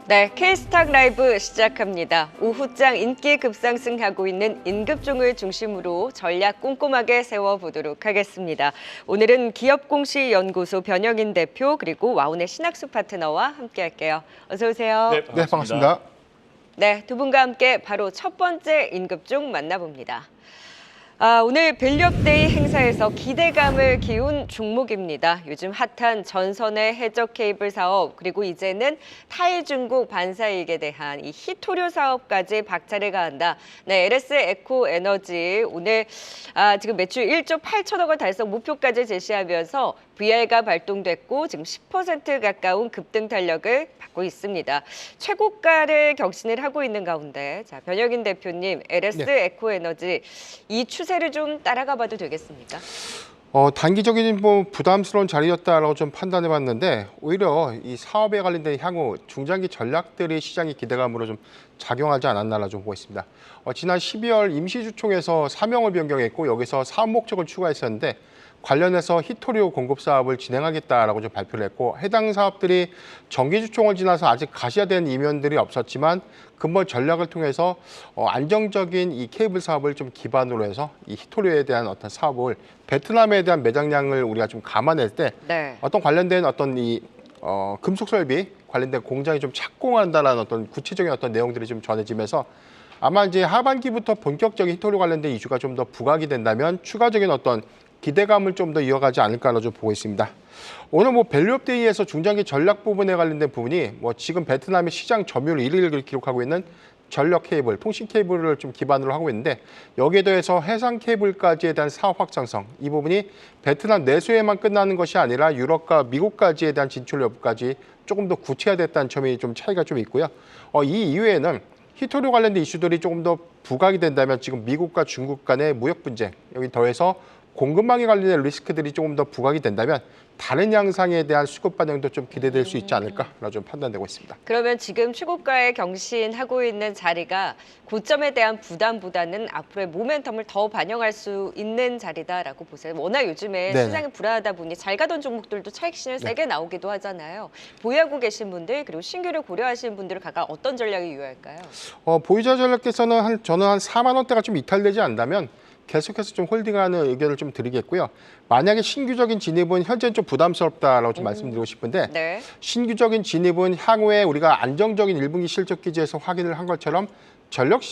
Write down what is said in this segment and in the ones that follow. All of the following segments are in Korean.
네, K스탁 라이브 시작합니다. 오후장 인기 급상승하고 있는 인급종을 중심으로 전략 꼼꼼하게 세워보도록 하겠습니다. 오늘은 기업공시연구소 변영인 대표 그리고 와운의 신학수 파트너와 함께할게요. 어서 오세요. 네, 반갑습니다. 네, 두 분과 함께 바로 첫 번째 인급종 만나봅니다. 오늘 밸류업데이 행사에서 기대감을 키운 종목입니다. 요즘 핫한 전선의 해적 케이블 사업 그리고 이제는 타이 중국 반사이익에 대한 이 히토류 사업까지 박차를 가한다. 네, LS 에코 에너지 오늘 지금 매출 1조 8천억 원 달성 목표까지 제시하면서 VR가 발동됐고 지금 10% 가까운 급등 탄력을 받고 있습니다. 최고가를 경신을 하고 있는 가운데 변혁인 대표님, LS 에코 에너지 이 추세를 좀 따라가 봐도 되겠습니까? 단기적인 부담스러운 자리였다라고 좀 판단해봤는데 오히려 이 사업에 관련된 향후 중장기 전략들이 시장의 기대감으로 좀 작용하지 않았나라 좀 보고 있습니다. 지난 12월 임시주총에서 사명을 변경했고 여기서 사업 목적을 추가했었는데 관련해서 히토류 공급 사업을 진행하겠다라고 좀 발표를 했고 해당 사업들이 정기주총을 지나서 아직 가시화된 이면들이 없었지만 근본 전략을 통해서 안정적인 이 케이블 사업을 좀 기반으로 해서 이 히토류에 대한 어떤 사업을 베트남에 대한 매장량을 우리가 좀 감안할 때 어떤 관련된 어떤 이 금속 설비 관련된 공장이 좀 착공한다라는 어떤 구체적인 어떤 내용들이 좀 전해지면서 아마 이제 하반기부터 본격적인 히토류 관련된 이슈가 좀 더 부각이 된다면 추가적인 어떤 기대감을 좀 더 이어가지 않을까로 좀 보고 있습니다. 오늘 밸류업데이에서 중장기 전략 부분에 관련된 부분이 지금 베트남의 시장 점유율 1위를 기록하고 있는 전력 케이블, 통신 케이블을 좀 기반으로 하고 있는데 여기에 더해서 해상 케이블까지에 대한 사업 확장성, 이 부분이 베트남 내수에만 끝나는 것이 아니라 유럽과 미국까지에 대한 진출 여부까지 조금 더 구체화됐다는 점이 좀 차이가 좀 있고요. 이 이외에는 히토류 관련된 이슈들이 조금 더 부각이 된다면 지금 미국과 중국 간의 무역 분쟁, 여기 더해서 공급망에 관련된 리스크들이 조금 더 부각이 된다면 다른 양상에 대한 수급 반영도 좀 기대될 수 있지 않을까라고 좀 판단되고 있습니다. 그러면 지금 최고가에 경신하고 있는 자리가 고점에 대한 부담보다는 앞으로의 모멘텀을 더 반영할 수 있는 자리다라고 보세요. 워낙 요즘에 시장이 불안하다 보니 잘 가던 종목들도 차익 신을 세게 나오기도 하잖아요. 보유하고 계신 분들 그리고 신규를 고려하시는 분들은 각각 어떤 전략이 유효할까요? 보유자 전략께서는 저는 한 4만 원대가 좀 이탈되지 않다면 계속해서 좀 홀딩하는 의견을 좀 드리겠고요. 만약에 신규적인 진입은 현재는 좀 부담스럽다라고 좀 말씀드리고 싶은데 신규적인 진입은 향후에 우리가 안정적인 1분기 실적 기지에서 확인을 한 것처럼 전력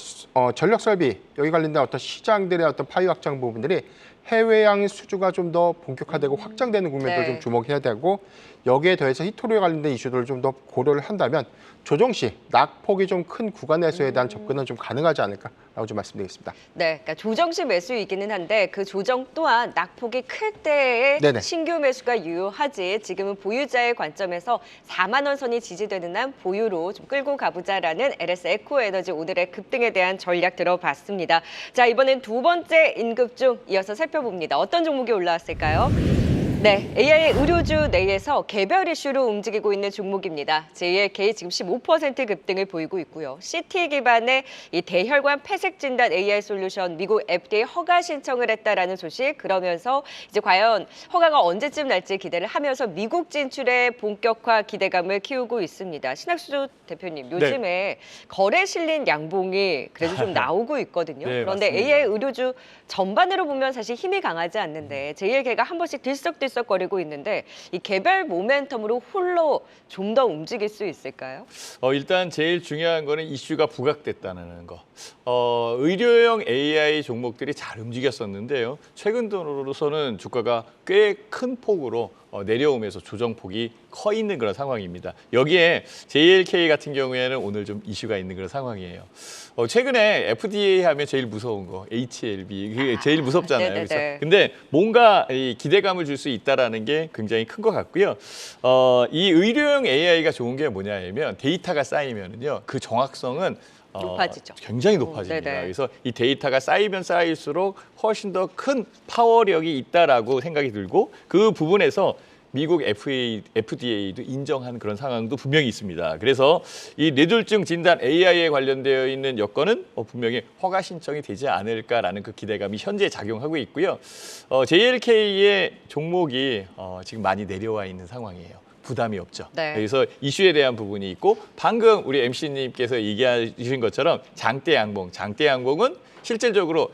설비 여기 관련된 어떤 시장들의 어떤 파이 확장 부분들이 해외양 수주가 좀 더 본격화되고 확장되는 국면도 좀 주목해야 되고 여기에 더해서 히토류에 관련된 이슈들을 좀 더 고려를 한다면 조정 시 낙폭이 좀 큰 구간에서에 대한 접근은 좀 가능하지 않을까라고 좀 말씀드리겠습니다. 네, 그러니까 조정 시 매수이기는 한데 그 조정 또한 낙폭이 클 때에 신규 매수가 유효하지 지금은 보유자의 관점에서 4만 원 선이 지지되는 한 보유로 좀 끌고 가보자라는 LS 에코 에너지 오늘의 급등에 대한 전략 들어봤습니다. 자, 이번엔 두 번째 인급종 이어서 살펴봅니다. 어떤 종목이 올라왔을까요? 네, AI 의료주 내에서 개별 이슈로 움직이고 있는 종목입니다. JLK 지금 15% 급등을 보이고 있고요. CT 기반의 이 대혈관 폐색 진단 AI 솔루션 미국 FDA 허가 신청을 했다라는 소식. 그러면서 이제 과연 허가가 언제쯤 날지 기대를 하면서 미국 진출에 본격화 기대감을 키우고 있습니다. 신학수 대표님, 요즘에 거래 실린 양봉이 그래도 좀 나오고 있거든요. 그런데 맞습니다. AI 의료주 전반으로 보면 사실 힘이 강하지 않는데 JLK가 한 번씩 들썩거리고 있는데 이 개별 모멘텀으로 홀로 좀 더 움직일 수 있을까요? 일단 제일 중요한 거는 이슈가 부각됐다는 거. 의료용 AI 종목들이 잘 움직였었는데요. 최근 들어서는 주가가 꽤 큰 폭으로 내려오면서 조정폭이 커 있는 그런 상황입니다. 여기에 JLK 같은 경우에는 오늘 좀 이슈가 있는 그런 상황이에요. 최근에 FDA 하면 제일 무서운 거 HLB 그게 제일 무섭잖아요. 그렇죠? 근데 뭔가 이 기대감을 줄 수 있다라는 게 굉장히 큰 것 같고요. 이 의료용 AI가 좋은 게 뭐냐면 데이터가 쌓이면은요 그 정확성은 높아지죠. 굉장히 높아집니다. 그래서 이 데이터가 쌓이면 쌓일수록 훨씬 더 큰 파워력이 있다라고 생각이 들고 그 부분에서 미국 FDA도 인정한 그런 상황도 분명히 있습니다. 그래서 이 뇌졸중 진단 AI에 관련되어 있는 여건은 분명히 허가 신청이 되지 않을까라는 그 기대감이 현재 작용하고 있고요. JLK의 종목이 지금 많이 내려와 있는 상황이에요. 부담이 없죠. 네. 그래서 이슈에 대한 부분이 있고 방금 우리 MC님께서 얘기해 주신 것처럼 장대 양봉은 실질적으로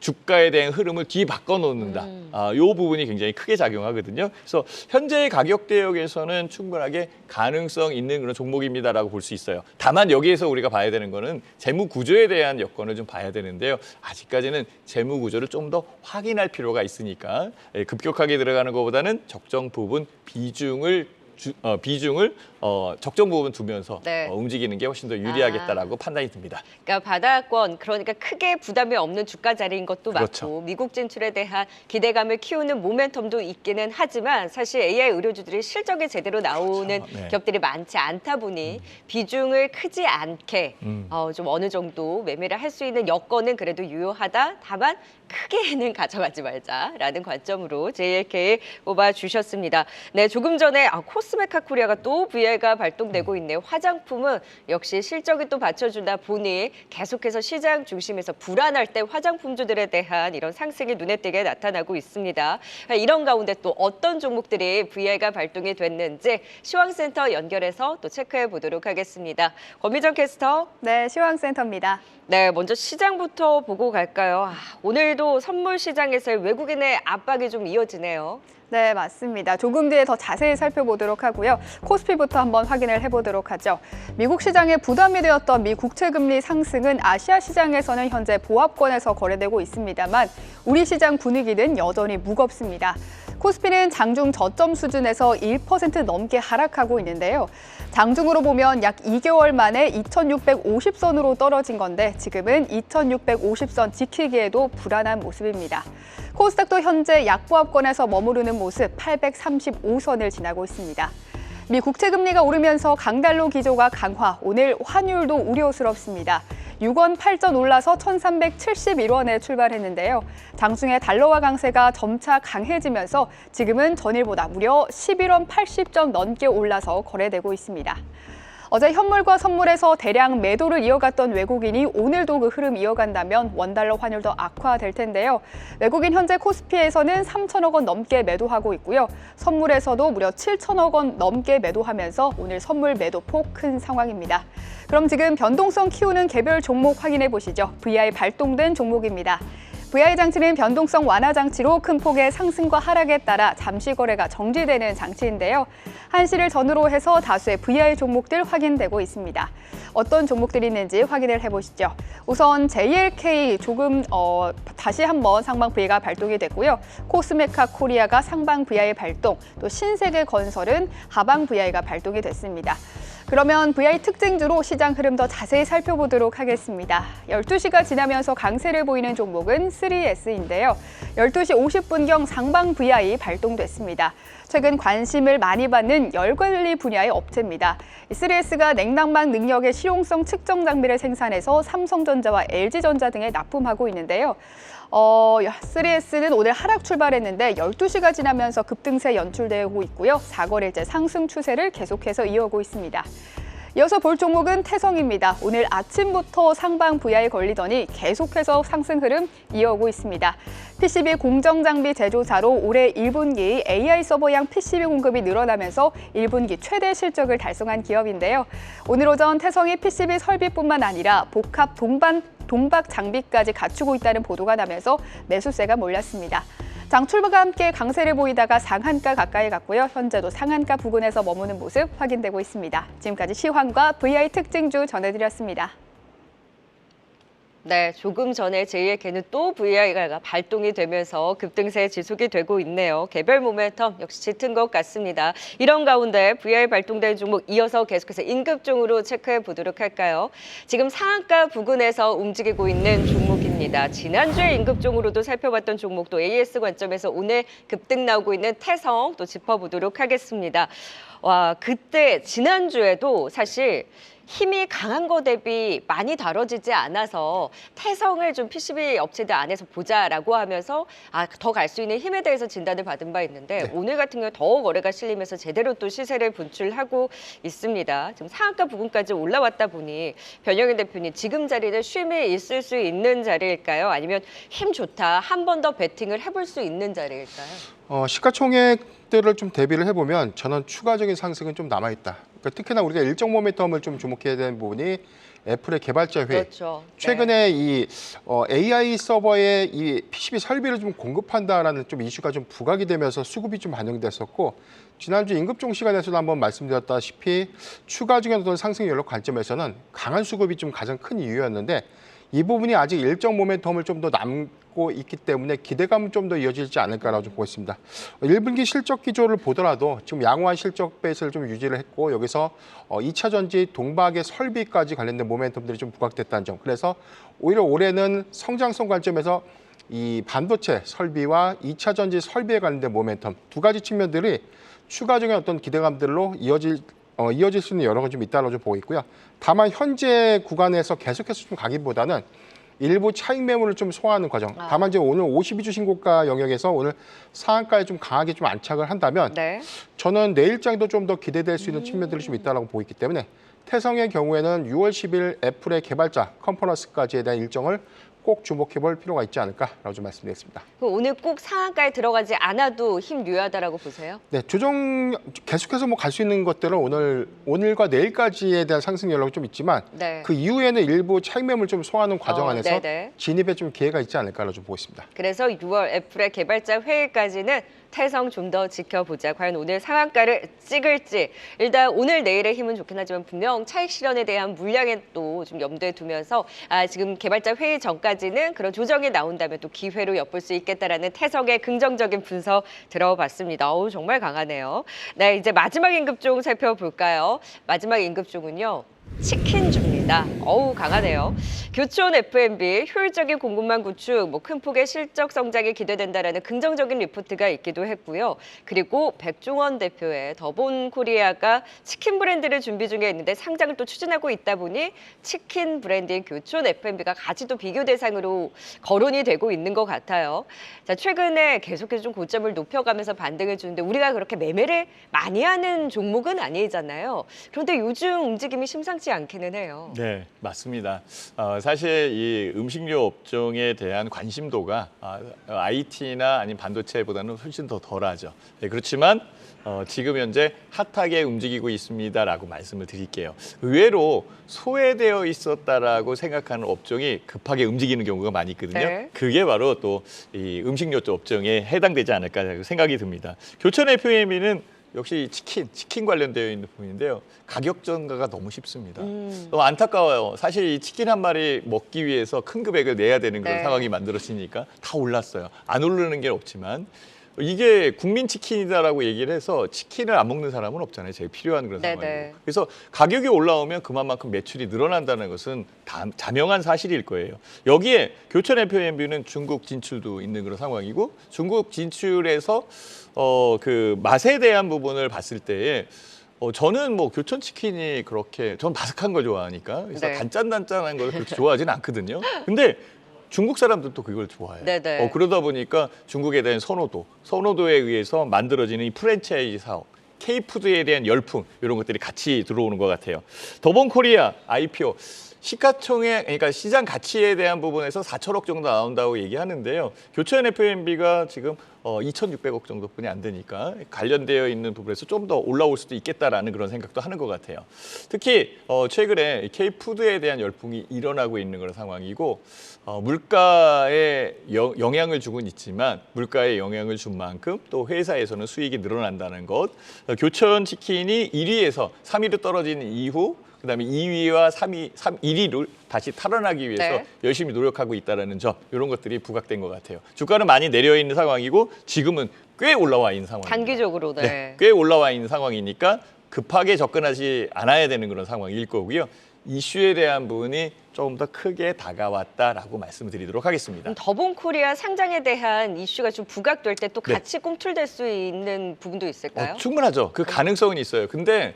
주가에 대한 흐름을 뒤바꿔 놓는다. 이 부분이 굉장히 크게 작용하거든요. 그래서 현재의 가격 대역에서는 충분하게 가능성 있는 그런 종목입니다라고 볼 수 있어요. 다만 여기에서 우리가 봐야 되는 거는 재무 구조에 대한 여건을 좀 봐야 되는데요. 아직까지는 재무 구조를 좀 더 확인할 필요가 있으니까 급격하게 들어가는 것보다는 적정 부분 비중을 적정 부분 두면서 네. 움직이는 게 훨씬 더 유리하겠다라고 판단이 듭니다. 그러니까 바닥권, 그러니까 크게 부담이 없는 주가 자리인 것도 그렇죠. 맞고 미국 진출에 대한 기대감을 키우는 모멘텀도 있기는 하지만 사실 AI 의료주들이 실적이 제대로 나오는 그렇죠. 네. 기업들이 많지 않다 보니 비중을 크지 않게 좀 어느 정도 매매를 할 수 있는 여건은 그래도 유효하다. 다만 크게는 가져가지 말자라는 관점으로 JLK 뽑아주셨습니다. 네, 조금 전에 코스메카 코리아가 또 VR가 발동되고 있네요. 화장품은 역시 실적이 또 받쳐주다 보니 계속해서 시장 중심에서 불안할 때 화장품주들에 대한 이런 상승이 눈에 띄게 나타나고 있습니다. 이런 가운데 또 어떤 종목들이 VR가 발동이 됐는지 시황센터 연결해서 또 체크해 보도록 하겠습니다. 권미정 캐스터. 네, 시황센터입니다. 네, 먼저 시장부터 보고 갈까요? 오늘도 선물 시장에서의 외국인의 압박이 좀 이어지네요. 네, 맞습니다. 조금 뒤에 더 자세히 살펴보도록 하고요. 코스피부터 한번 확인을 해보도록 하죠. 미국 시장에 부담이 되었던 미 국채금리 상승은 아시아 시장에서는 현재 보합권에서 거래되고 있습니다만 우리 시장 분위기는 여전히 무겁습니다. 코스피는 장중 저점 수준에서 1% 넘게 하락하고 있는데요. 장중으로 보면 약 2개월 만에 2650선으로 떨어진 건데 지금은 2650선 지키기에도 불안한 모습입니다. 코스닥도 현재 약보합권에서 머무르는 모습 835선을 지나고 있습니다. 미 국채금리가 오르면서 강달러 기조가 강화, 오늘 환율도 우려스럽습니다. 6원 8전 올라서 1371원에 출발했는데요. 장중에 달러화 강세가 점차 강해지면서 지금은 전일보다 무려 11원 80전 넘게 올라서 거래되고 있습니다. 어제 현물과 선물에서 대량 매도를 이어갔던 외국인이 오늘도 그 흐름 이어간다면 원달러 환율도 악화될 텐데요. 외국인 현재 코스피에서는 3천억 원 넘게 매도하고 있고요. 선물에서도 무려 7천억 원 넘게 매도하면서 오늘 선물 매도폭 큰 상황입니다. 그럼 지금 변동성 키우는 개별 종목 확인해 보시죠. VI 발동된 종목입니다. VI 장치는 변동성 완화 장치로 큰 폭의 상승과 하락에 따라 잠시 거래가 정지되는 장치인데요. 한시를 전후로 해서 다수의 VI 종목들 확인되고 있습니다. 어떤 종목들이 있는지 확인을 해보시죠. 우선 JLK 다시 한번 상방 VI가 발동이 됐고요. 코스메카 코리아가 상방 VI 발동, 또 신세계건설은 하방 VI가 발동이 됐습니다. 그러면 VI 특징주로 시장 흐름 더 자세히 살펴보도록 하겠습니다. 12시가 지나면서 강세를 보이는 종목은 3S인데요. 12시 50분경 상방 VI 발동됐습니다. 최근 관심을 많이 받는 열관리 분야의 업체입니다. 3S가 냉난방 능력의 실용성 측정 장비를 생산해서 삼성전자와 LG전자 등에 납품하고 있는데요. 3S는 오늘 하락 출발했는데 12시가 지나면서 급등세 연출되고 있고요. 4거래일째 상승 추세를 계속해서 이어오고 있습니다. 이어서 볼 종목은 태성입니다. 오늘 아침부터 상방 VI 걸리더니 계속해서 상승 흐름 이어오고 있습니다. PCB 공정 장비 제조사로 올해 1분기 AI 서버용 PCB 공급이 늘어나면서 1분기 최대 실적을 달성한 기업인데요. 오늘 오전 태성이 PCB 설비뿐만 아니라 복합 동박 장비까지 갖추고 있다는 보도가 나면서 매수세가 몰렸습니다. 장 출발과 함께 강세를 보이다가 상한가 가까이 갔고요. 현재도 상한가 부근에서 머무는 모습 확인되고 있습니다. 지금까지 시황과 VI 특징주 전해드렸습니다. 네, 조금 전에 JLK는 또 VI가 발동이 되면서 급등세 지속이 되고 있네요. 개별 모멘텀 역시 짙은 것 같습니다. 이런 가운데 VI 발동된 종목 이어서 계속해서 임급종으로 체크해 보도록 할까요? 지금 상한가 부근에서 움직이고 있는 종목입니다. 지난주에 임급종으로도 살펴봤던 종목도 AS 관점에서 오늘 급등 나오고 있는 태성 또 짚어보도록 하겠습니다. 그때 지난주에도 사실 힘이 강한 거 대비 많이 다뤄지지 않아서 태성을 좀 PCB 업체들 안에서 보자라고 하면서 더 갈 수 있는 힘에 대해서 진단을 받은 바 있는데 네. 오늘 같은 경우에 더 거래가 실리면서 제대로 또 시세를 분출하고 있습니다. 지금 상한가 부분까지 올라왔다 보니 변영인 대표님 지금 자리는 쉼이 있을 수 있는 자리일까요? 아니면 힘 좋다 한 번 더 베팅을 해볼 수 있는 자리일까요? 시가총액 것들을 좀 대비를 해보면 저는 추가적인 상승은 좀 남아있다. 그러니까 특히나 우리가 일정 모멘텀을 좀 주목해야 되는 부분이 애플의 개발자 회의. 그렇죠. 최근에 이 AI 서버에 이 PCB 설비를 좀 공급한다라는 좀 이슈가 좀 부각이 되면서 수급이 좀 반영됐었고, 지난주 임급종 시간에서도 한번 말씀드렸다시피 추가적인 어떤 상승 연력 관점에서는 강한 수급이 좀 가장 큰 이유였는데, 이 부분이 아직 일정 모멘텀을 좀 더 남고 있기 때문에 기대감은 좀 더 이어지지 않을까라고 좀 보고 있습니다. 1분기 실적 기조를 보더라도 지금 양호한 실적 베이스를 좀 유지를 했고, 여기서 2차 전지 동박의 설비까지 관련된 모멘텀들이 좀 부각됐다는 점. 그래서 오히려 올해는 성장성 관점에서 이 반도체 설비와 2차 전지 설비에 관련된 모멘텀 두 가지 측면들이 추가적인 어떤 기대감들로 이어질 수 있는 여러 가지 좀 있다고 좀 보고 있고요. 다만 현재 구간에서 계속해서 좀 가기보다는 일부 차익 매물을 좀 소화하는 과정. 다만 이제 오늘 52주 신고가 영역에서 오늘 상한가에 좀 강하게 좀 안착을 한다면 네. 저는 내일장도 좀 더 기대될 수 있는 측면들이 좀 있다고 보고 있기 때문에 태성의 경우에는 6월 10일 애플의 개발자 컨퍼런스까지에 대한 일정을 꼭 주목해볼 필요가 있지 않을까라고 좀 말씀드리겠습니다. 오늘 꼭 상한가에 들어가지 않아도 힘 유효하다라고 보세요? 네, 조정 계속해서 뭐 갈 수 있는 것들은 오늘과 내일까지에 대한 상승 여력이 좀 있지만 네. 그 이후에는 일부 차익 매물 좀 소화하는 과정 안에서 네네. 진입에 좀 기회가 있지 않을까라고 좀 보고 있습니다. 그래서 6월 애플의 개발자 회의까지는 태성 좀 더 지켜보자. 과연 오늘 상한가를 찍을지. 일단 오늘 내일의 힘은 좋긴 하지만 분명 차익 실현에 대한 물량에 또 좀 염두에 두면서 지금 개발자 회의 전까지는 그런 조정이 나온다면 또 기회로 엿볼 수 있겠다라는 태성의 긍정적인 분석 들어봤습니다. 어우, 정말 강하네요. 네, 이제 마지막 임급종 살펴볼까요? 마지막 임급종은요. 치킨주입니다. 어우, 강하네요. 교촌 F&B 효율적인 공급망 구축, 큰 폭의 실적 성장이 기대된다라는 긍정적인 리포트가 있기도 했고요. 그리고 백종원 대표의 더본코리아가 치킨 브랜드를 준비 중에 있는데 상장을 또 추진하고 있다 보니 치킨 브랜드인 교촌 F&B가 같이 또 비교 대상으로 거론이 되고 있는 것 같아요. 자, 최근에 계속해서 좀 고점을 높여가면서 반등을 주는데 우리가 그렇게 매매를 많이 하는 종목은 아니잖아요. 그런데 요즘 움직임이 심상치 않기는 해요. 네, 맞습니다. 사실 이 음식료 업종에 대한 관심도가 IT나 아니면 반도체보다는 훨씬 더 덜하죠. 네, 그렇지만 지금 현재 핫하게 움직이고 있습니다라고 말씀을 드릴게요. 의외로 소외되어 있었다라고 생각하는 업종이 급하게 움직이는 경우가 많이 있거든요. 네. 그게 바로 또 이 음식료 쪽 업종에 해당되지 않을까 생각이 듭니다. 교촌 FME는 역시 치킨 관련되어 있는 부분인데요. 가격 전가가 너무 쉽습니다. 너무 안타까워요. 사실 이 치킨 한 마리 먹기 위해서 큰 금액을 내야 되는 그런 네. 상황이 만들어지니까 다 올랐어요. 안 오르는 게 없지만 이게 국민 치킨이다라고 얘기를 해서 치킨을 안 먹는 사람은 없잖아요. 제일 필요한 그런 네네. 상황이고. 그래서 가격이 올라오면 그만큼 매출이 늘어난다는 것은 자명한 사실일 거예요. 여기에 교촌 F&B는 중국 진출도 있는 그런 상황이고 중국 진출에서 그 맛에 대한 부분을 봤을 때에 저는 뭐 교촌 치킨이 그렇게 전 바삭한 걸 좋아하니까 그래서 네. 단짠단짠한 걸 그렇게 좋아하지는 않거든요. 근데 중국 사람들도 그걸 좋아해요. 네네. 그러다 보니까 중국에 대한 선호도에 의해서 만들어지는 이 프랜차이즈 사업, K푸드에 대한 열풍 이런 것들이 같이 들어오는 것 같아요. 더본코리아 IPO 시가총액, 그러니까 시장 가치에 대한 부분에서 4천억 정도 나온다고 얘기하는데요. 교촌 F&B가 지금 2,600억 정도뿐이 안 되니까 관련되어 있는 부분에서 좀 더 올라올 수도 있겠다라는 그런 생각도 하는 것 같아요. 특히 최근에 K푸드에 대한 열풍이 일어나고 있는 그런 상황이고 물가에 영향을 주고는 있지만 물가에 영향을 준 만큼 또 회사에서는 수익이 늘어난다는 것. 교촌 치킨이 1위에서 3위로 떨어진 이후 그다음에 2위와 1위를 다시 탈환하기 위해서 네. 열심히 노력하고 있다는 점 이런 것들이 부각된 것 같아요. 주가는 많이 내려 있는 상황이고 지금은 꽤 올라와 있는 상황입니다. 단기적으로 네, 꽤 올라와 있는 상황이니까 급하게 접근하지 않아야 되는 그런 상황일 거고요. 이슈에 대한 부분이 조금 더 크게 다가왔다라고 말씀을 드리도록 하겠습니다. 더본코리아 상장에 대한 이슈가 좀 부각될 때 또 네. 같이 꿈틀댈 수 있는 부분도 있을까요? 충분하죠. 그 가능성은 있어요. 근데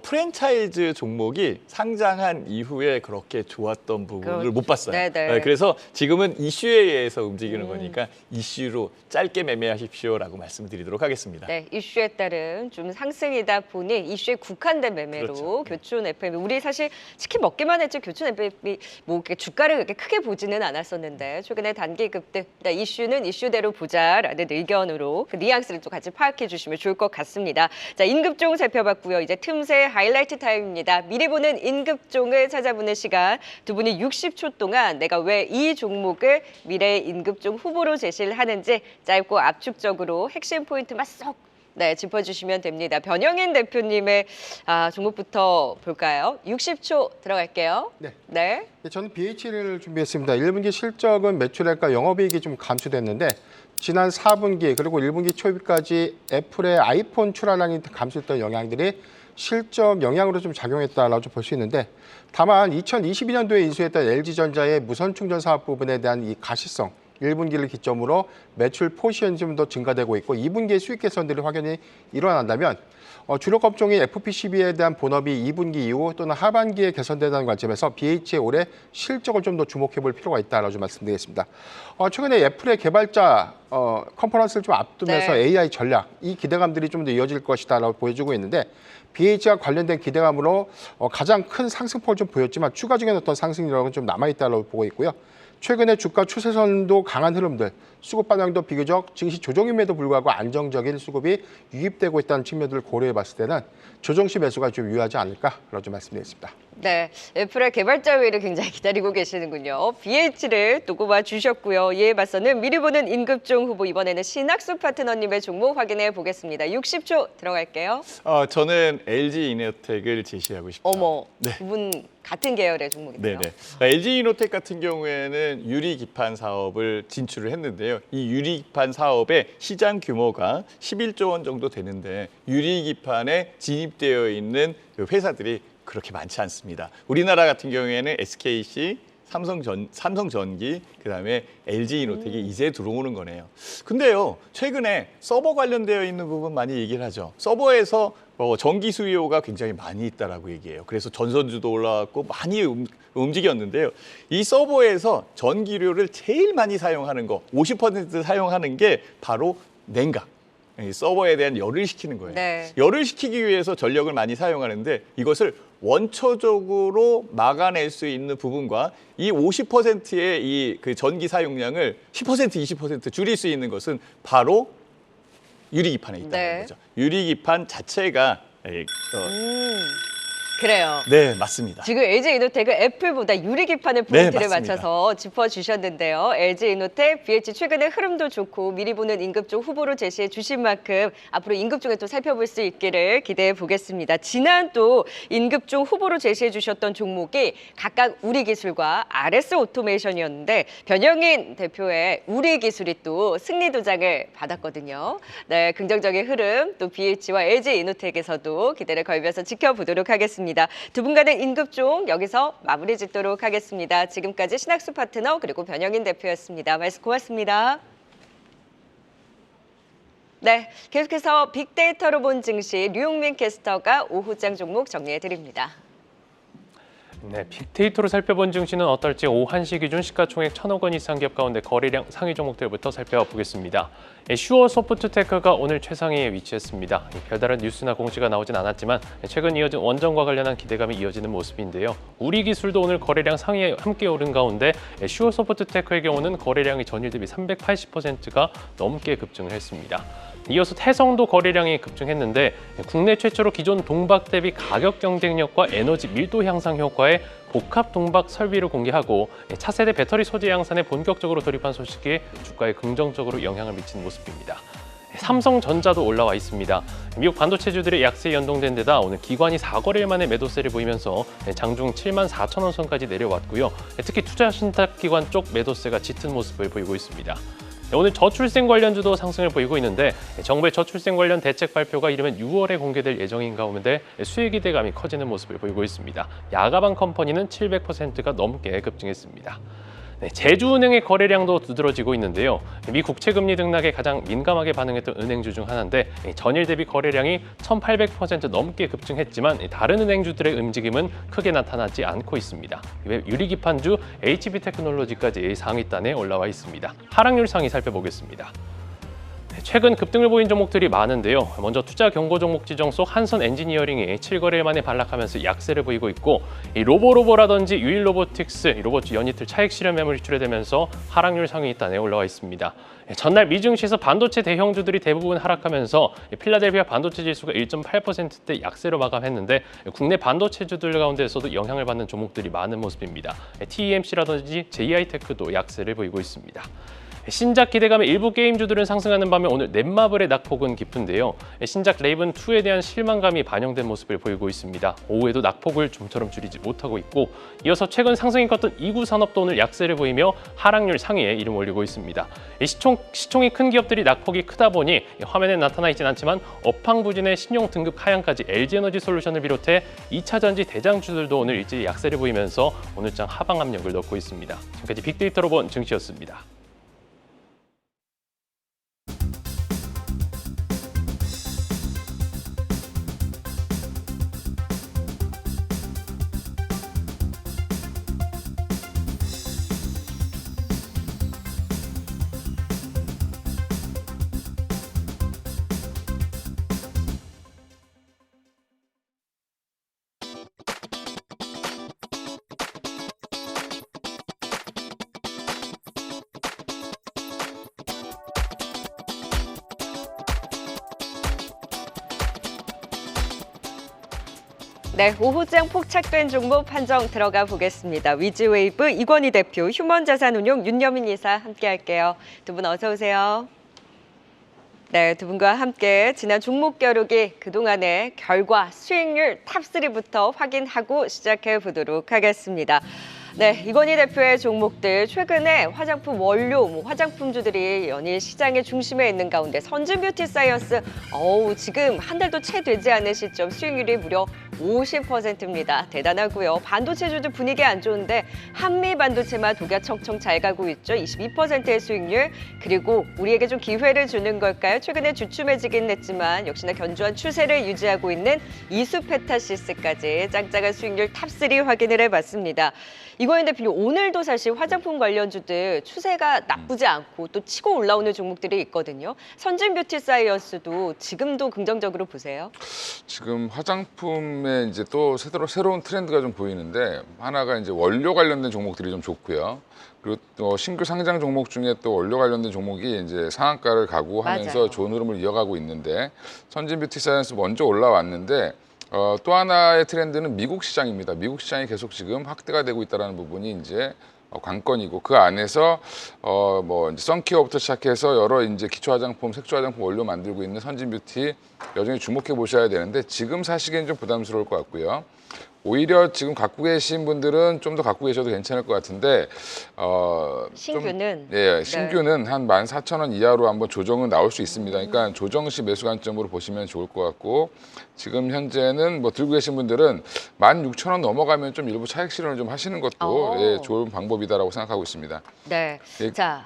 프랜차이즈 종목이 상장한 이후에 그렇게 좋았던 부분을 못 봤어요. 네네. 그래서 지금은 이슈에 의해서 움직이는 거니까 이슈로 짧게 매매하십시오라고 말씀드리도록 하겠습니다. 네, 이슈에 따른 좀 상승이다 보니 이슈에 국한된 매매로 그렇죠. 교촌 F&B 우리 사실 치킨 먹기만 했지 교촌 F&B 사람들이 뭐 이렇게 주가를 그렇게 크게 보지는 않았었는데 최근에 단기 급등, 이슈는 이슈대로 보자라는 의견으로 그 뉘앙스를 또 같이 파악해 주시면 좋을 것 같습니다. 자, 임급종 살펴봤고요. 이제 틈새 하이라이트 타임입니다. 미리 보는 임급종을 찾아보는 시간. 두 분이 60초 동안 내가 왜 이 종목을 미래의 임급종 후보로 제시를 하는지 짧고 압축적으로 핵심 포인트만 쏙 짚어주시면 됩니다. 변영인 대표님의 종목부터 볼까요? 60초 들어갈게요. 네. 저는 BH를 준비했습니다. 1분기 실적은 매출액과 영업이익이 좀 감소됐는데 지난 4분기 그리고 1분기 초까지 애플의 아이폰 출하량이 감소했던 영향들이 실적 영향으로 좀 작용했다라고 볼 수 있는데 다만 2022년도에 인수했던 LG전자의 무선 충전 사업 부분에 대한 이 가시성 1분기를 기점으로 매출 포션이 좀 더 증가되고 있고 2분기에 수익 개선들이 확연히 일어난다면 주력 업종인 FPCB에 대한 본업이 2분기 이후 또는 하반기에 개선된다는 관점에서 BH의 올해 실적을 좀 더 주목해 볼 필요가 있다라고 말씀드리겠습니다. 최근에 애플의 개발자 컨퍼런스를 좀 앞두면서 AI 전략, 이 기대감들이 좀 더 이어질 것이다라고 보여주고 있는데 BH와 관련된 기대감으로 가장 큰 상승폭을 좀 보였지만 추가적인 어떤 상승력은 좀 남아있다고 보고 있고요. 최근에 주가 추세선도 강한 흐름들, 수급 반영도 비교적 증시 조정임에도 불구하고 안정적인 수급이 유입되고 있다는 측면들을 고려해 봤을 때는 조정 시 매수가 좀 유효하지 않을까라고 좀 말씀드리겠습니다. 네, 애플의 개발자 회의를 굉장히 기다리고 계시는군요. BH를 또 꼽아 주셨고요. 이에 맞서는 미리 보는 임급종 후보 이번에는 신학수 파트너님의 종목 확인해 보겠습니다. 60초 들어갈게요. 저는 LG이노텍을 제시하고 싶어요. 어머, 두 분 같은 계열의 종목이네요. 네네. LG이노텍 같은 경우에는 유리기판 사업을 진출을 했는데요. 이 유리기판 사업의 시장 규모가 11조 원 정도 되는데 유리기판에 진입되어 있는 회사들이 그렇게 많지 않습니다. 우리나라 같은 경우에는 SKC, 삼성전기, 그다음에 LG이노텍이 이제 들어오는 거네요. 근데요, 최근에 서버 관련되어 있는 부분 많이 얘기를 하죠. 서버에서 전기 수요가 굉장히 많이 있다라고 얘기해요. 그래서 전선주도 올라왔고 많이 움직였는데요. 이 서버에서 전기료를 제일 많이 사용하는 거, 50% 사용하는 게 바로 냉각. 서버에 대한 열을 식히는 거예요. 네. 열을 식히기 위해서 전력을 많이 사용하는데 이것을 원초적으로 막아낼 수 있는 부분과 이 50%의 이 그 전기 사용량을 10%, 20% 줄일 수 있는 것은 바로 유리기판에 있다는 거죠. 유리기판 자체가 그래요. 네, 맞습니다. 지금 LG이노텍은 애플보다 유리기판의 포인트를 맞습니다. 맞춰서 짚어주셨는데요. LG이노텍, BH 최근에 흐름도 좋고 미리 보는 임급종 후보로 제시해 주신 만큼 앞으로 임급종에 또 살펴볼 수 있기를 기대해 보겠습니다. 지난 또 임급종 후보로 제시해 주셨던 종목이 각각 우리기술과 RS 오토메이션이었는데 변영인 대표의 우리기술이 또 승리 도장을 받았거든요. 네, 긍정적인 흐름 또 BH와 LG이노텍에서도 기대를 걸면서 지켜보도록 하겠습니다. 두 분간의 임급종 여기서 마무리 짓도록 하겠습니다. 지금까지 신학수 파트너 그리고 변영인 대표였습니다. 말씀 고맙습니다. 네, 계속해서 빅데이터로 본 증시 류용민 캐스터가 오후장 종목 정리해드립니다. 네, 빅데이터로 살펴본 증시는 어떨지 오후 1시 기준 시가총액 1,000억 원 이상 기업 가운데 거래량 상위 종목들부터 살펴보겠습니다. 슈어소프트테크가 오늘 최상위에 위치했습니다. 별다른 뉴스나 공시가 나오진 않았지만 최근 이어진 원전과 관련한 기대감이 이어지는 모습인데요. 우리기술도 오늘 거래량 상위에 함께 오른 가운데 슈어소프트테크의 경우는 거래량이 전일 대비 380%가 넘게 급증을 했습니다. 이어서 태성도 거래량이 급증했는데 국내 최초로 기존 동박 대비 가격 경쟁력과 에너지 밀도 향상 효과의 복합 동박 설비를 공개하고 차세대 배터리 소재 양산에 본격적으로 돌입한 소식이 주가에 긍정적으로 영향을 미치는 모습입니다. 삼성전자도 올라와 있습니다. 미국 반도체주들의 약세에 연동된 데다 오늘 기관이 4거래일 만에 매도세를 보이면서 장중 74,000원 선까지 내려왔고요. 특히 투자신탁기관 쪽 매도세가 짙은 모습을 보이고 있습니다. 오늘 저출생 관련주도 상승을 보이고 있는데 정부의 저출생 관련 대책 발표가 이르면 6월에 공개될 예정인 가운데 수익 기대감이 커지는 모습을 보이고 있습니다. 야가방 컴퍼니는 700%가 넘게 급증했습니다. 네, 제주은행의 거래량도 두드러지고 있는데요. 미 국채금리 등락에 가장 민감하게 반응했던 은행주 중 하나인데 전일 대비 거래량이 1,800% 넘게 급증했지만 다른 은행주들의 움직임은 크게 나타나지 않고 있습니다. 유리기판주 HB테크놀로지까지 상위단에 올라와 있습니다. 하락률 상위 살펴보겠습니다. 최근 급등을 보인 종목들이 많은데요. 먼저 투자 경고 종목 지정 속 한선 엔지니어링이 7거래일 만에 반락하면서 약세를 보이고 있고, 이 로보라든지 유일로보틱스, 로봇 연이틀 차익 실현 매물이 출회되면서 하락률 상위 단에 올라와 있습니다. 전날 미증시에서 반도체 대형주들이 대부분 하락하면서 필라델피아 반도체 지수가 1.8%대 약세로 마감했는데, 국내 반도체주들 가운데서도 영향을 받는 종목들이 많은 모습입니다. TEMC라든지 JI테크도 약세를 보이고 있습니다. 신작 기대감에 일부 게임주들은 상승하는 반면 오늘 넷마블의 낙폭은 깊은데요. 신작 레이븐2에 대한 실망감이 반영된 모습을 보이고 있습니다. 오후에도 낙폭을 좀처럼 줄이지 못하고 있고, 이어서 최근 상승이 컸던 이구산업도 오늘 약세를 보이며 하락률 상위에 이름 올리고 있습니다. 시총이 큰 기업들이 낙폭이 크다 보니 화면에 나타나 있진 않지만 업황부진의 신용 등급 하향까지 LG에너지 솔루션을 비롯해 2차 전지 대장주들도 오늘 일제히 약세를 보이면서 오늘장 하방 압력을 넣고 있습니다. 지금까지 빅데이터로 본 증시였습니다. 네, 오후장 폭착된 종목 판정 들어가 보겠습니다. 위즈웨이브 이권희 대표, 휴먼자산운용 윤여민 이사 함께할게요. 두 분 어서 오세요. 네, 두 분과 함께 지난 종목 겨루기 그동안의 결과, 수익률 탑3부터 확인하고 시작해 보도록 하겠습니다. 네, 이권희 대표의 종목들 최근에 화장품 원료, 화장품주들이 연일 시장의 중심에 있는 가운데 선진뷰티사이언스, 지금 한 달도 채 되지 않은 시점 수익률이 무려 50%입니다. 대단하고요. 반도체주도 분위기 안 좋은데 한미 반도체만 독야 청청 잘 가고 있죠. 22%의 수익률. 그리고 우리에게 좀 기회를 주는 걸까요? 최근에 주춤해지긴 했지만 역시나 견조한 추세를 유지하고 있는 이수페타시스까지 짱짱한 수익률 탑3 확인을 해봤습니다. 이권희 대표님, 오늘도 사실 화장품 관련주들 추세가 나쁘지 않고 또 치고 올라오는 종목들이 있거든요. 선진뷰티사이언스도 지금도 긍정적으로 보세요? 지금 화장품에 이제 또 새로운 트렌드가 좀 보이는데, 하나가 이제 원료 관련된 종목들이 좀 좋고요. 그리고 또 신규 상장 종목 중에 또 원료 관련된 종목이 이제 상한가를 가고하면서 맞아요. 좋은 흐름을 이어가고 있는데, 선진뷰티사이언스 먼저 올라왔는데, 또 하나의 트렌드는 미국 시장입니다. 미국 시장이 계속 지금 확대가 되고 있다는 부분이 이제 관건이고, 그 안에서 이제 선케어부터 시작해서 여러 이제 기초 화장품, 색조 화장품 원료 만들고 있는 선진뷰티 여전히 주목해 보셔야 되는데, 지금 사시기엔 좀 부담스러울 것 같고요. 오히려 지금 갖고 계신 분들은 좀 더 갖고 계셔도 괜찮을 것 같은데, 신규는? 신규는 한 14,000원 이하로 한번 조정은 나올 수 있습니다. 그러니까 조정 시 매수 관점으로 보시면 좋을 것 같고, 지금 현재는 들고 계신 분들은 16,000원 넘어가면 좀 일부 차익 실현을 좀 하시는 것도 좋은 방법이다라고 생각하고 있습니다. 네. 자.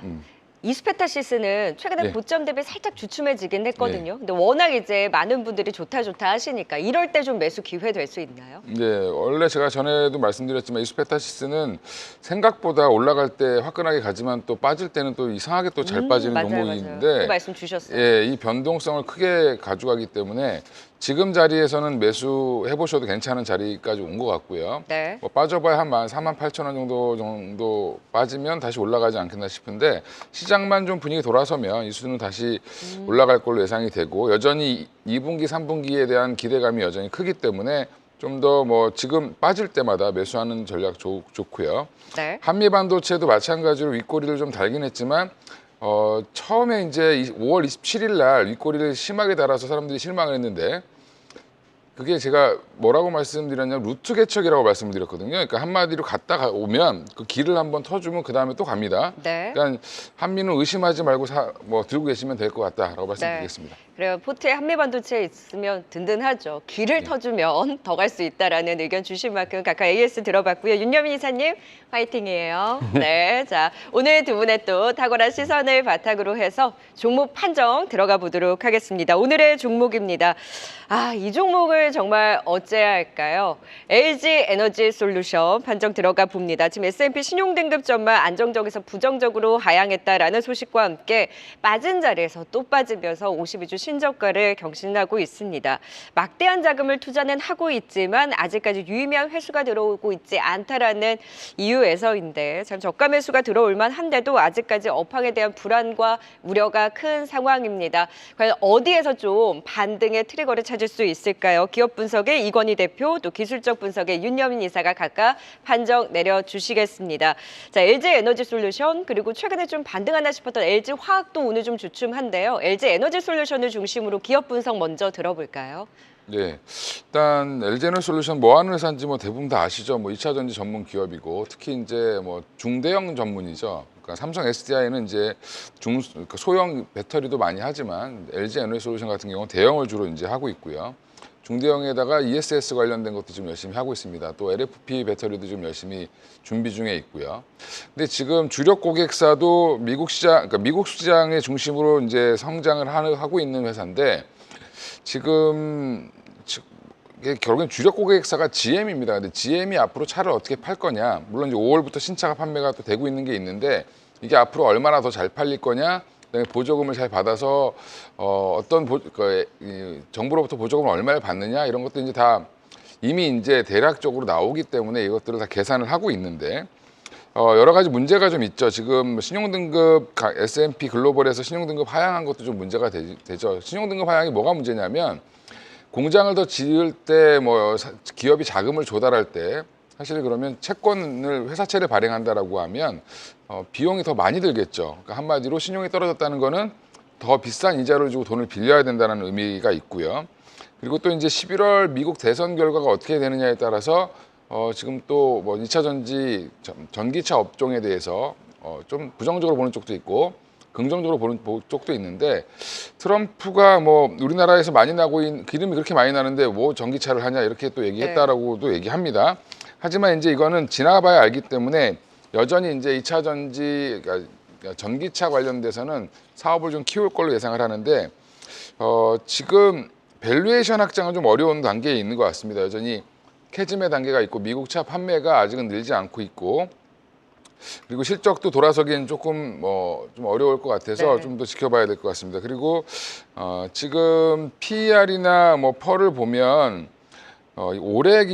이수페타시스는 최근에 네. 고점 대비 살짝 주춤해지긴 했거든요. 근데 워낙 이제 많은 분들이 좋다 하시니까 이럴 때 좀 매수 기회 될 수 있나요? 네, 원래 제가 전에도 말씀드렸지만 이수페타시스는 생각보다 올라갈 때 화끈하게 가지만 또 빠질 때는 또 이상하게 또 잘 빠지는 맞아요. 종목인데, 그 말씀 주셨어요. 예, 이 변동성을 크게 가져가기 때문에 지금 자리에서는 매수해 보셔도 괜찮은 자리까지 온 것 같고요. 네. 빠져봐야 한 48,000원 정도 빠지면 다시 올라가지 않겠나 싶은데, 시장만 좀 분위기 돌아서면 이 수준은 다시 올라갈 걸로 예상이 되고, 여전히 2분기, 3분기에 대한 기대감이 여전히 크기 때문에 좀 더 지금 빠질 때마다 매수하는 전략 좋고요. 네. 한미 반도체도 마찬가지로 윗꼬리를 좀 달긴 했지만, 처음에 이제 5월 27일 날 윗꼬리를 심하게 달아서 사람들이 실망을 했는데, 그게 제가 뭐라고 말씀드렸냐면 루트 개척이라고 말씀드렸거든요. 그러니까 한마디로 갔다 오면 그 길을 한번 터주면 그 다음에 또 갑니다. 네. 그러니까 한미는 의심하지 말고 들고 계시면 될 것 같다라고 말씀드리겠습니다. 그래요. 포트에 한미반도체 있으면 든든하죠. 길을 터주면 더 갈 수 있다라는 의견 주신 만큼 각각 AS 들어봤고요. 윤여민 이사님 화이팅이에요. 네, 자 오늘 두 분의 또 탁월한 시선을 바탕으로 해서 종목 판정 들어가 보도록 하겠습니다. 오늘의 종목입니다. 이 종목을 정말 어째야 할까요? LG 에너지 솔루션 판정 들어가 봅니다. 지금 S&P 신용등급 전망 안정적에서 부정적으로 하향했다라는 소식과 함께 빠진 자리에서 또 빠지면서 52주 신저가를 경신하고 있습니다. 막대한 자금을 투자는 하고 있지만 아직까지 유의미한 회수가 들어오고 있지 않다라는 이유에서인데 참 저가 매수가 들어올 만한데도 아직까지 업황에 대한 불안과 우려가 큰 상황입니다. 과연 어디에서 좀 반등의 트리거를 찾을 수 있을까요? 기업 분석의 이건희 대표, 또 기술적 분석의 윤여민 이사가 각각 판정 내려주시겠습니다. 자, LG 에너지 솔루션 그리고 최근에 좀 반등하나 싶었던 LG 화학도 오늘 좀 주춤한데요. LG 에너지 솔루션을 중심으로 기업 분석 먼저 들어볼까요? 네, 일단 LG에너지솔루션 뭐 하는 회사인지 뭐 대부분 다 아시죠. 뭐 2차 전지 전문 기업이고 특히 이제 뭐 중대형 전문이죠. 그러니까 삼성 SDI는 이제 그러니까 소형 배터리도 많이 하지만 LG에너지솔루션 같은 경우는 대형을 주로 이제 하고 있고요. 중대형에다가 ESS 관련된 것도 좀 열심히 하고 있습니다. 또 LFP 배터리도 좀 열심히 준비 중에 있고요. 근데 지금 주력 고객사도 미국 시장의 중심으로 이제 성장을 하고 있는 회사인데 지금 이게 결국엔 주력 고객사가 GM입니다. 근데 GM이 앞으로 차를 어떻게 팔 거냐? 물론 이제 5월부터 신차가 판매가 또 되고 있는 게 있는데 이게 앞으로 얼마나 더 잘 팔릴 거냐? 그다음에 보조금을 잘 받아서 정부로부터 보조금을 얼마를 받느냐 이런 것도 이제 다 이미 이제 대략적으로 나오기 때문에 이것들을 다 계산을 하고 있는데 여러 가지 문제가 좀 있죠. 지금 신용등급 S&P 글로벌에서 신용등급 하향한 것도 좀 문제가 되죠. 신용등급 하향이 뭐가 문제냐면 공장을 더 지을 때 뭐 기업이 자금을 조달할 때 사실 그러면 채권을 회사채를 발행한다라고 하면 비용이 더 많이 들겠죠. 그러니까 한마디로 신용이 떨어졌다는 거는 더 비싼 이자를 주고 돈을 빌려야 된다는 의미가 있고요. 그리고 또 이제 11월 미국 대선 결과가 어떻게 되느냐에 따라서 지금 또 뭐 2차 전기차 업종에 대해서 좀 부정적으로 보는 쪽도 있고 긍정적으로 보는 쪽도 있는데 트럼프가 뭐 우리나라에서 많이 나고 있는 기름이 그렇게 많이 나는데 뭐 전기차를 하냐 이렇게 또 얘기했다라고도 얘기합니다. 하지만 이제 이거는 지나봐야 알기 때문에 여전히 이제 2차 그러니까 전기차 관련돼서는 사업을 좀 키울 걸로 예상을 하는데 지금 밸류에이션 확장은 좀 어려운 단계에 있는 것 같습니다. 여전히 캐즘의 단계가 있고 미국 차 판매가 아직은 늘지 않고 있고 그리고 실적도 돌아서기엔 조금 좀 어려울 것 같아서 좀 더 지켜봐야 될 것 같습니다. 그리고 지금 PER이나 뭐 펄을 보면 올해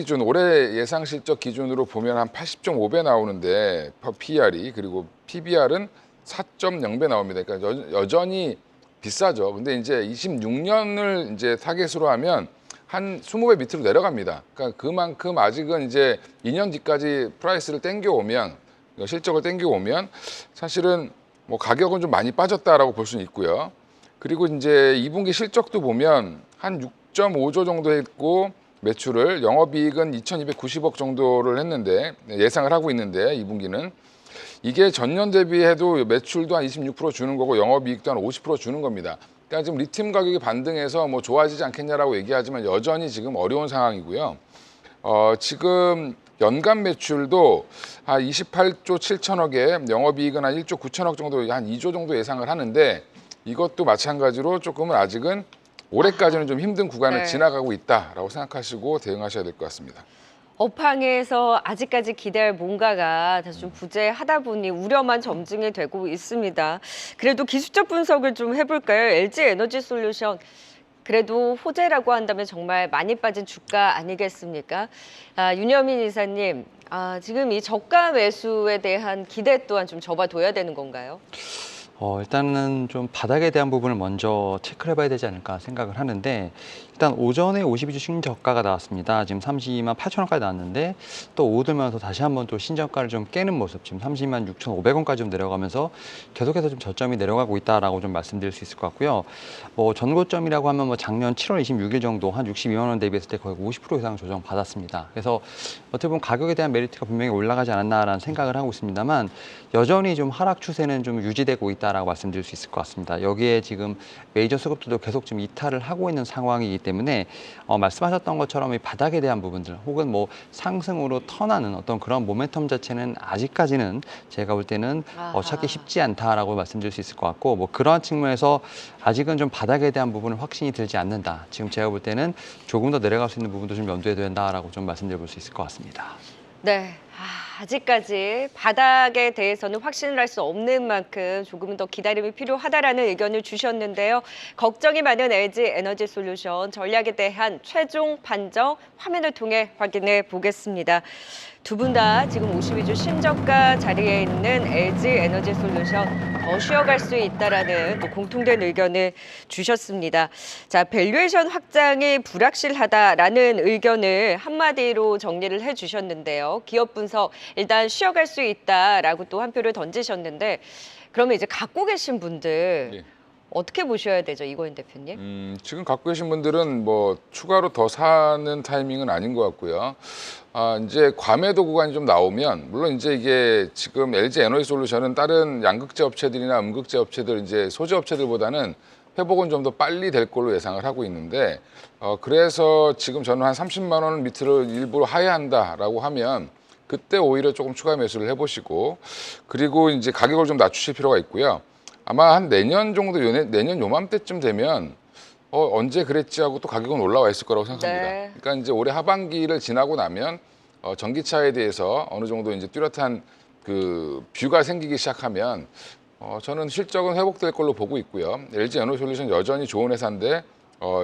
예상 실적 기준으로 보면 한 80.5배 나오는데 PER이 그리고 PBR은 4.0배 나옵니다. 그러니까 여전히 비싸죠. 근데 이제 26년을 이제 타겟으로 하면 한 20배 밑으로 내려갑니다. 그러니까 그만큼 아직은 이제 2년 뒤까지 프라이스를 땡겨오면 실적을 땡겨오면 사실은 뭐 가격은 좀 많이 빠졌다라고 볼 수는 있고요. 그리고 이제 2분기 실적도 보면 한 6.5조 정도 했고 매출을 영업이익은 2,290억 정도를 했는데 예상을 하고 있는데 2분기는 이게 전년 대비해도 매출도 한 26% 주는 거고 영업이익도 한 50% 주는 겁니다. 그러니까 지금 리튬 가격이 반등해서 뭐 좋아지지 않겠냐라고 얘기하지만 여전히 지금 어려운 상황이고요. 지금 연간 매출도 한 28조 7천억에 영업이익은 한 1조 9천억 정도, 한 2조 정도 예상을 하는데 이것도 마찬가지로 조금은 아직은 올해까지는 좀 힘든 구간을 지나가고 있다라고 생각하시고 대응하셔야 될 것 같습니다. 업황에서 아직까지 기대할 뭔가가 다시 좀 부재하다 보니 우려만 점증이 되고 있습니다. 그래도 기술적 분석을 좀 해볼까요? LG 에너지 솔루션. 그래도 호재라고 한다면 정말 많이 빠진 주가 아니겠습니까? 윤여민 이사님, 지금 이 저가 매수에 대한 기대 또한 좀 접어둬야 되는 건가요? 일단은 좀 바닥에 대한 부분을 먼저 체크를 해봐야 되지 않을까 생각을 하는데 일단 오전에 52주 신저가가 나왔습니다. 지금 32만 8천 원까지 나왔는데 또 오후 들면서 다시 한번 또 신저가를 좀 깨는 모습, 지금 32만 6,500원까지 좀 내려가면서 계속해서 좀 저점이 내려가고 있다라고 좀 말씀드릴 수 있을 것 같고요. 뭐 전고점이라고 하면 뭐 작년 7월 26일 정도 한 62만 원 대비했을 때 거의 50% 이상 조정 받았습니다. 그래서 어떻게 보면 가격에 대한 메리트가 분명히 올라가지 않았나라는 생각을 하고 있습니다만 여전히 좀 하락 추세는 좀 유지되고 있다라고 말씀드릴 수 있을 것 같습니다. 여기에 지금 메이저 수급들도 계속 지금 이탈을 하고 있는 상황이기 때문에 말씀하셨던 것처럼 이 바닥에 대한 부분들 혹은 뭐 상승으로 턴하는 어떤 그런 모멘텀 자체는 아직까지는 제가 볼 때는 찾기 쉽지 않다라고 말씀드릴 수 있을 것 같고 뭐 그러한 측면에서 아직은 좀 바닥에 대한 부분은 확신이 들지 않는다. 지금 제가 볼 때는 조금 더 내려갈 수 있는 부분도 좀 염두에 된다라고 좀 말씀드려 볼 수 있을 것 같습니다. 네. 아직까지 바닥에 대해서는 확신을 할 수 없는 만큼 조금 더 기다림이 필요하다라는 의견을 주셨는데요. 걱정이 많은 LG 에너지 솔루션 전략에 대한 최종 판정 화면을 통해 확인해 보겠습니다. 두 분 다 지금 52주 신저가 자리에 있는 LG 에너지 솔루션 더 쉬어갈 수 있다라는 또 공통된 의견을 주셨습니다. 자, 밸류에이션 확장이 불확실하다라는 의견을 한마디로 정리를 해주셨는데요. 기업 분석 일단 쉬어갈 수 있다라고 또 한 표를 던지셨는데 그러면 이제 갖고 계신 분들 네. 어떻게 보셔야 되죠, 이고인 대표님? 지금 갖고 계신 분들은 뭐 추가로 더 사는 타이밍은 아닌 것 같고요. 이제 과매도 구간이 좀 나오면 물론 이제 이게 지금 LG 에너지 솔루션은 다른 양극재 업체들이나 음극재 업체들 이제 소재 업체들보다는 회복은 좀 더 빨리 될 걸로 예상을 하고 있는데 그래서 지금 저는 한 30만 원 밑으로 일부러 하회한다라고 하면 그때 오히려 조금 추가 매수를 해보시고 그리고 이제 가격을 좀 낮추실 필요가 있고요. 아마 한 내년 정도 내년 요맘때쯤 되면 언제 그랬지 하고 또 가격은 올라와 있을 거라고 생각합니다. 네. 그러니까 이제 올해 하반기를 지나고 나면 전기차에 대해서 어느 정도 이제 뚜렷한 그 뷰가 생기기 시작하면 저는 실적은 회복될 걸로 보고 있고요. LG 에너지 솔루션 여전히 좋은 회사인데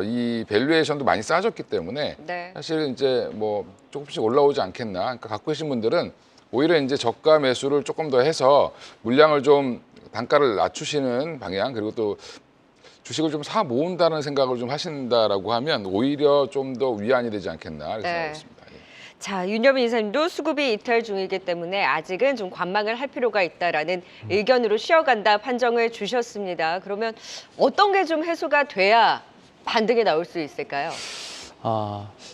이 밸류에이션도 많이 싸졌기 때문에 네. 사실 이제 뭐 조금씩 올라오지 않겠나. 그러니까 갖고 계신 분들은 오히려 이제 저가 매수를 조금 더 해서 물량을 좀 단가를 낮추시는 방향 그리고 또 주식을 좀 사 모은다는 생각을 좀 하신다라고 하면 오히려 좀 더 위안이 되지 않겠나 이렇게 생각하고 있습니다. 예. 자, 윤여민 이사님도 수급이 이탈 중이기 때문에 아직은 좀 관망을 할 필요가 있다라는 의견으로 쉬어간다 판정을 주셨습니다. 그러면 어떤 게 좀 해소가 돼야 반등이 나올 수 있을까요?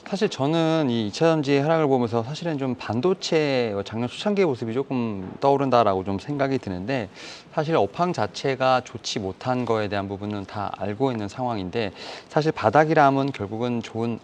사실 저는 이 2차 전지 하락을 보면서 사실은 좀 반도체 작년 초창기의 모습이 조금 떠오른다라고 좀 생각이 드는데 사실 업황 자체가 좋지 못한 거에 대한 부분은 다 알고 있는 상황인데 사실 바닥이라면 결국은 좋은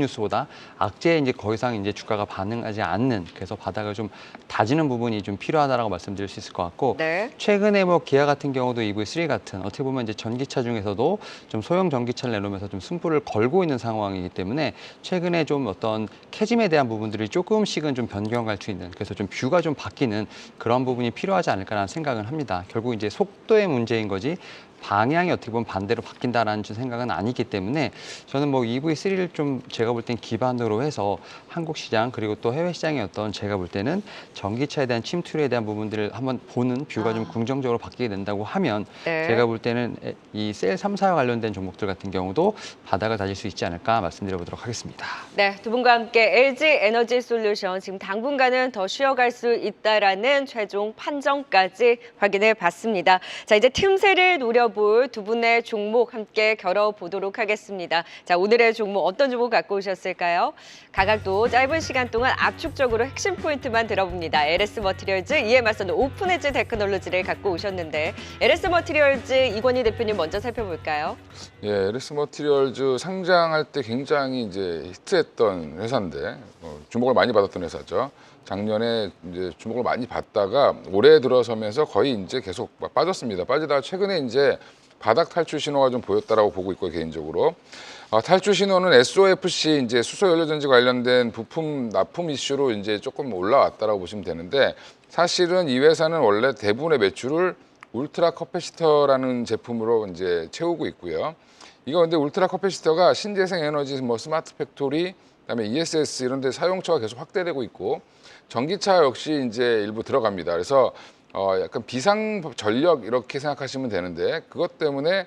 뉴스보다 악재에 이제 더 이상 이제 주가가 반응하지 않는 그래서 바닥을 좀 다지는 부분이 좀 필요하다라고 말씀드릴 수 있을 것 같고 네. 최근에 뭐 기아 같은 경우도 EV3 같은 어떻게 보면 이제 전기차 중에서도 좀 소형 전기차를 내놓으면서 좀 승부를 걸고 있는 상황이기 때문에 최근에 좀 어떤 캐짐에 대한 부분들이 조금씩은 좀 변경할 수 있는 그래서 좀 뷰가 좀 바뀌는 그런 부분이 필요하지 않을까라는 생각은 합니다. 결국 이제 속도의 문제인 거지 방향이 어떻게 보면 반대로 바뀐다라는 생각은 아니기 때문에 저는 뭐 EV3를 좀 제가 볼 땐 기반으로 해서 한국 시장 그리고 또 해외 시장의 어떤 제가 볼 때는 전기차에 대한 침투에 대한 부분들을 한번 보는 뷰가 좀 긍정적으로 바뀌게 된다고 하면 네. 제가 볼 때는 이 셀 3사와 관련된 종목들 같은 경우도 바닥을 다질 수 있지 않을까 말씀드려 보도록 하겠습니다. 네, 두 분과 함께 LG 에너지 솔루션 지금 당분간은 더 쉬어갈 수 있다라는 최종 판정까지 확인해 봤습니다. 자, 이제 틈새를 노려볼 두 분의 종목 함께 겨뤄보도록 하겠습니다. 자, 오늘의 종목 어떤 종목 갖고 오셨을까요? 가각도 짧은 시간 동안 압축적으로 핵심 포인트만 들어봅니다. LS 머티리얼즈 이에 맞서는 오픈 엣지 테크놀로지를 갖고 오셨는데 LS 머티리얼즈 이권희 대표님 먼저 살펴볼까요? 예, LS 머티리얼즈 상장할 때 굉장히 이제 히트했던 회사인데 주목을 많이 받았던 회사죠. 작년에 이제 주목을 많이 받다가 올해 들어서면서 거의 이제 계속 빠졌습니다. 빠지다가 최근에 이제 바닥 탈출 신호가 좀 보였다라고 보고 있고 개인적으로 탈출 신호는 SOFC 이제 수소 연료 전지 관련된 부품 납품 이슈로 이제 조금 올라왔다라고 보시면 되는데 사실은 이 회사는 원래 대부분의 매출을 울트라 커패시터라는 제품으로 이제 채우고 있고요. 이거 근데 울트라 커패시터가 신재생 에너지, 뭐 스마트 팩토리, 그다음에 ESS 이런 데 사용처가 계속 확대되고 있고 전기차 역시 이제 일부 들어갑니다. 그래서 약간 비상 전력 이렇게 생각하시면 되는데 그것 때문에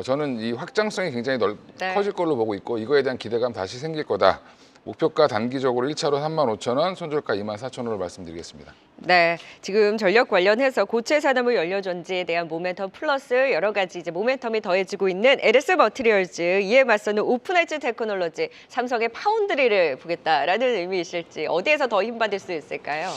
저는 이 확장성이 굉장히 네. 커질 걸로 보고 있고 이거에 대한 기대감 다시 생길 거다. 목표가 단기적으로 1차로 35,000원, 손절가 24,000원을 말씀드리겠습니다. 네, 지금 전력 관련해서 고체 산업의 연료 전지에 대한 모멘텀 플러스 여러 가지 이제 모멘텀이 더해지고 있는 LS 머티리얼즈, 이에 맞서는 오픈 엣지 테크놀로지, 삼성의 파운드리를 보겠다라는 의미이실지 어디에서 더 힘받을 수 있을까요?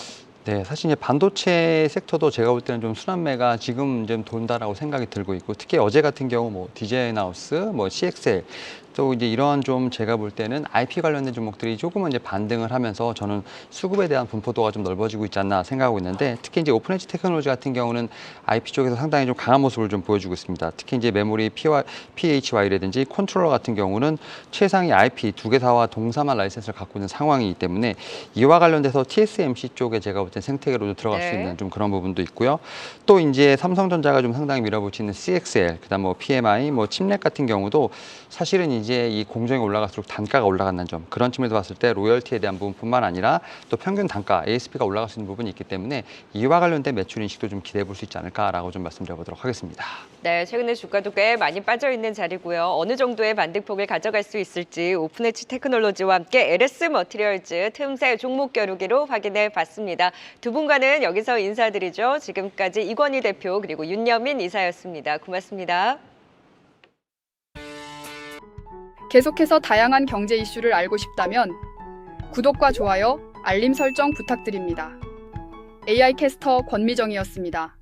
네, 사실 이제 반도체 섹터도 제가 볼 때는 좀 순환매가 지금 좀 돈다라고 생각이 들고 있고, 특히 어제 같은 경우 뭐 디자인 하우스, 뭐 CXL 또 이제 이러한 좀 제가 볼 때는 IP 관련된 종목들이 조금은 이제 반등을 하면서 저는 수급에 대한 분포도가 좀 넓어지고 있지 않나 생각하고 있는데, 특히 이제 오픈 엣지 테크놀로지 같은 경우는 IP 쪽에서 상당히 좀 강한 모습을 좀 보여주고 있습니다. 특히 이제 메모리 PHY라든지 컨트롤러 같은 경우는 최상위 IP 두 개사와 동사만 라이센스를 갖고 있는 상황이기 때문에 이와 관련돼서 TSMC 쪽에 제가 볼 때 생태계로 들어갈 수 있는 좀 그런 부분도 있고요. 또 이제 삼성전자가 좀 상당히 밀어붙이는 CXL, 그다음 뭐 PMI, 뭐 칩넷 같은 경우도 사실은 이제 이 공정이 올라갈수록 단가가 올라간다는 점, 그런 측면에서 봤을 때 로열티에 대한 부분뿐만 아니라 또 평균 단가 ASP가 올라갈 수 있는 부분이 있기 때문에 이와 관련된 매출 인식도 좀 기대해 볼 수 있지 않을까라고 좀 말씀드려보도록 하겠습니다. 네, 최근에 주가도 꽤 많이 빠져 있는 자리고요. 어느 정도의 반등폭을 가져갈 수 있을지 오픈 엣지 테크놀로지와 함께 LS 머티리얼즈 틈새 종목 겨루기로 확인해 봤습니다. 두 분과는 여기서 인사드리죠. 지금까지 이권희 대표 그리고 윤여민 이사였습니다. 고맙습니다. 계속해서 다양한 경제 이슈를 알고 싶다면 구독과 좋아요, 알림 설정 부탁드립니다. AI 캐스터 권미정이었습니다.